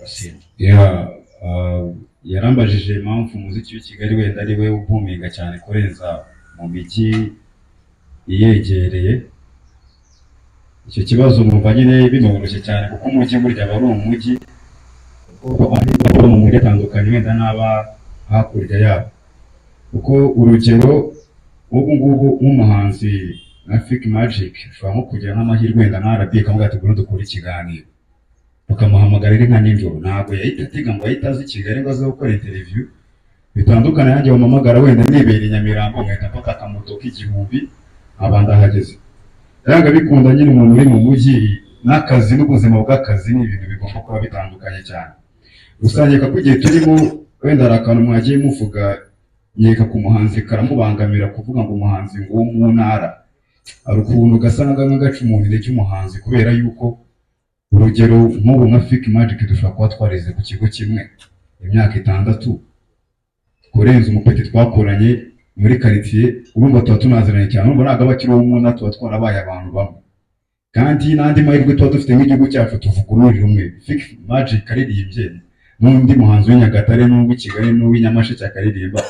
Racine. Yeah, yarambajije impamvu umuziki w'i Kigali wenda ari we ubuminga cyane kurenza mu mijyi iyegereye. Icyo kibazo numva nyine binoroshye cyane kuko umujyi burya aba ari umujyi, kuko ari mu mujyi atandukanye wenda n'aba hakurya yabo. Kuko urugero ubu ngubu nk'umuhanzi na Fik Magic ushobora nko kugira nk'amahirwe wenda na RB kavuga ati ngwino dukore ikiganiro, bakamuhamagara ari nka nijoro, ntabwo yahita atega ngo ahita aza i Kigali ngo aze gukora interview. Bitandukanye yanjye bampamagara wenda nibera i Nyamirambo ngahita mfata akamoto k'igihumbi nkaba ndahageze. Yanga bikunda nyine umuntu uri mu mujyi n'akazi n'ubuzima bw'akazi ni ibintu bigomba kuba bitandukanye cyane. Gusa nkeka ko igihe turimo wenda hari akantu mwagiye muvuga, nkeka ku muhanzi karamubangamira kuvuga ngo umuhanzi ngo wo mu ntara, hari ukuntu ugasanga nk'agaca umuntu intege umuhanzi kubera yuko urugero nk'ubu nka Fik Magic dushobora kuba twarize ku kigo kimwe imyaka 6 kurenza umupeti twakoranye muri quartier, urumva tuba tunaziranye cyane, urumva ntabwo abakiri wo mu ntara tuba twarabaye abantu bamwe, kandi n'andi mahirwe tuba dufite nk'igihugu cyacu tuvuga ururimi rumwe. Fik Magic aririmbye n'undi muhanzi w'i Nyagatare n'uw'i Kigali n'uw'i Nyamasheke akaririmba,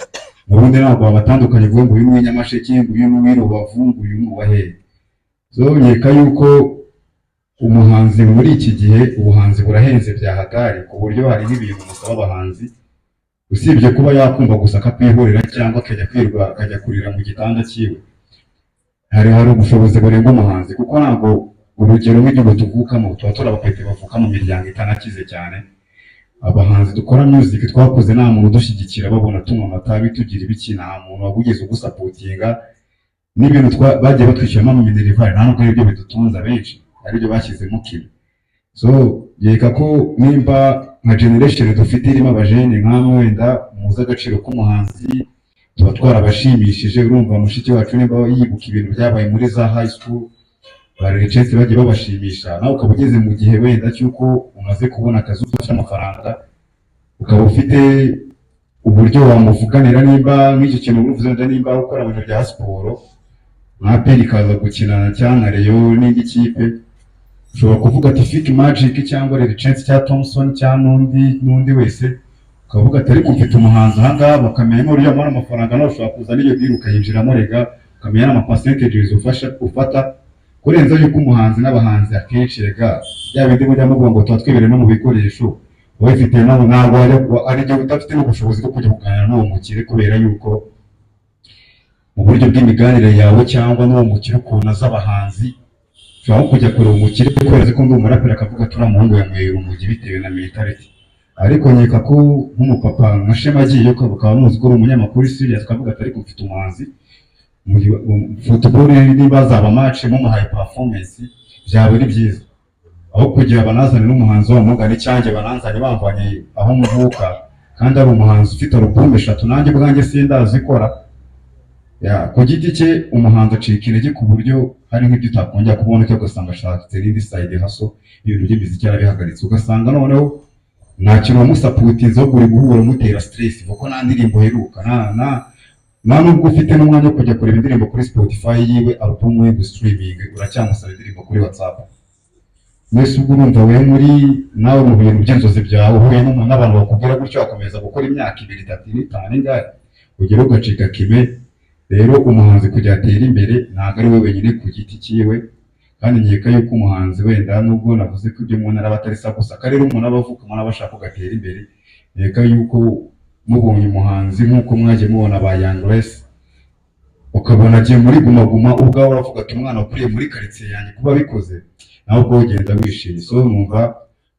ubundi ntabwo babatandukanye vuga ngo uyu n'uw'i Nyamasheke uyu n'uw'i Rubavu uyu n'uwa hehe. So nkeka yuko umuhanzi muri iki gihe ubuhanzi burahenze bya hatari, ku buryo hari n'ibintu musaba abahanzi usibye kuba yakumva gusa akakwihorera cyangwa akajya kwirwa akajya kurira mu gitanda cyiwe, hari ubushobozi burenga umuhanzi. Kuko ntabwo urugero nk'igihugu tuvukamo tuba turi abapeti bavuka mu miryango itanakize cyane. Abahanzi dukora music twakoze nta muntu udushyigikira, babona tunywa amatabi tugira ibiki, nta muntu wabugeze ugusapotinga, n'ibintu bagiye batwishyuramo mu minerivare nta nubwo aribyo bidutunze abenshi, aribyo bashyizemo kimwe. So yeka ko nimba nka generation dufite irimo abajene nk'amwe wenda muzi agaciro k'umuhanzi tuba twarabashimishije. Urumva mushiki wacu nimba yibuka ibintu byabaye muri za high school barechese bagiye babashimisha, nawe ukaba ugeze mu gihe wenda cy'uko umaze kubona akazi ufashe amafaranga, ukaba ufite uburyo wamuvuganira nimba nk'icyo kintu uvuze wenda nimba ukora mu bintu bya siporo nka peri kaza gukinana cyangwa Rayon n'indi kipe, ushobora kuvuga ati Fik Magic cyangwa Chance cya Thompson cyangwa n'undi wese, ukavuga ati ariko mfite umuhanzi aha ngaha, bakamenya ko uriya mwana amafaranga nawe ushobora kuza n'iyo deal ukayinjiramo rega, ukamenya n'ama percentages ufata kurenza yuko umuhanzi n'abahanzi akenshi rega bya bindi mujya muvuga ngo tuba twibereye no mu bikoresho, wowe ufite nabo ntabwo ari byo udafite n'ubushobozi bwo kujya kuganira n'uwo mukire, kubera yuko mu buryo bw'imiganire yawe cyangwa n'uwo mukire ukuntu z'abahanzi ushobora kujya kureba umukire kubera ko ndi umuraperi akavuga ati uriya muhungu yanyweye urumogi bitewe na mentality. Ariko nkeka ko nk'umupapa nka Shema agiye ukaba muzi ko uri umunyamakuru serious, akavuga ati ariko mfite umuhanzi football niba zaba match mumuhaye performance byaba ari byiza, aho kugira banazane n'umuhanzi wa mugani cyanjye bananzanye bamvanye aho muvuka, kandi ari umuhanzi ufite album 3 nanjye bwanjye sindazikora. Ku giti cye umuhanzi acika intege ku buryo hari nk'ibyo utakongera kubona cyo ugasanga ashatse n'indi side hustle, ibintu by'imiziki yarabihagaritse, ugasanga noneho nta kintu wamusapotinze ahubwo uri guhura mutera stress kuko nta ndirimbo heruka, nta nubwo ufite n'umwanya wo kujya kureba indirimbo kuri Spotify yiwe, album we streaming uracyamusaba indirimbo kuri WhatsApp. Mwese ubwo urumva we muri nawe mu bintu by'inzozi byawe uhuye n'abantu bakubwira gutyo akomeza gukora imyaka 2, 3, 5 ingahe ugera ugacika kime. Rero umuhanzi kujya atera imbere ntabwo ari we wenyine ku giti cyiwe, kandi nkeka yuko umuhanzi wenda nubwo navuze ko ibyo umuntu araba atari sa gusa akarere umuntu abavuka umuntu aba ashaka kugatera imbere, nkeka yuko mubonye umuhanzi nk'uko mwagiye mubona ba Young Grace ukabona agiye muri Guma Guma, ubwawe uravuga ati umwana ukuriye muri quartier yanjye kuba bikoze nawe ubwo ugenda wishimye. So numva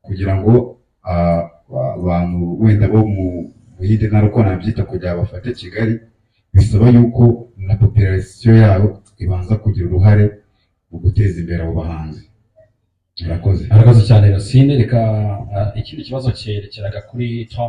kugira ngo abantu wenda bo mu yindi ntara uko nabyita kugira bafate Kigali, bisaba yuko na population yabo ibanza kugira uruhare mu guteza imbere abo bahanzi. Arakoze cyane Racine. Reka ikindi kibazo cyerekeraga kuri Tom.